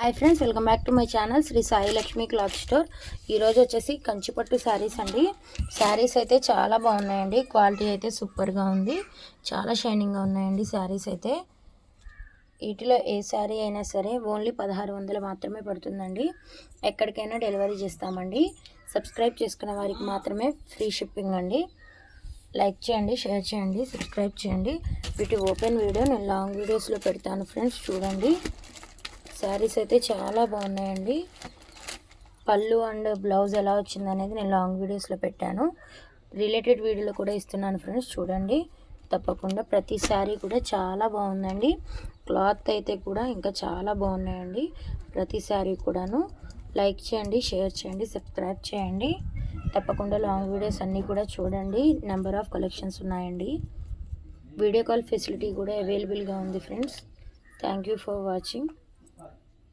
Hi friends, welcome back to my channel Shri Sai Lakshmi cloth store. ఈరోజు వచ్చేసి కంచిపట్టు శారీస్ అండి. శారీస్ అయితే చాలా బాగున్నాయండి. క్వాలిటీ అయితే సూపర్గా ఉంది. చాలా షైనింగ్గా ఉన్నాయండి శారీస్ అయితే. వీటిలో ఏ శారీ అయినా సరే ఓన్లీ 1600 మాత్రమే పడుతుందండి. ఎక్కడికైనా డెలివరీ చేస్తామండి. సబ్స్క్రైబ్ చేసుకున్న వారికి మాత్రమే ఫ్రీ షిప్పింగ్ అండి. లైక్ చేయండి, షేర్ చేయండి, సబ్స్క్రైబ్ చేయండి. వీటి ఓపెన్ వీడియో నేను లాంగ్ వీడియోస్లో పెడతాను ఫ్రెండ్స్, చూడండి. శారీస్ అయితే చాలా బాగున్నాయండి. పళ్ళు అండ్ బ్లౌజ్ ఎలా వచ్చింది అనేది నేను లాంగ్ వీడియోస్లో పెట్టాను. రిలేటెడ్ వీడియోలో కూడా ఇస్తున్నాను ఫ్రెండ్స్, చూడండి తప్పకుండా. ప్రతి శారీ కూడా చాలా బాగుందండి. క్లాత్ అయితే కూడా ఇంకా చాలా బాగున్నాయండి. ప్రతి శారీ కూడాను. లైక్ చేయండి, షేర్ చేయండి, సబ్స్క్రైబ్ చేయండి. తప్పకుండా లాంగ్ వీడియోస్ అన్నీ కూడా చూడండి. నెంబర్ ఆఫ్ కలెక్షన్స్ ఉన్నాయండి. వీడియో కాల్ ఫెసిలిటీ కూడా అవైలబుల్గా ఉంది friends. Thank you for watching.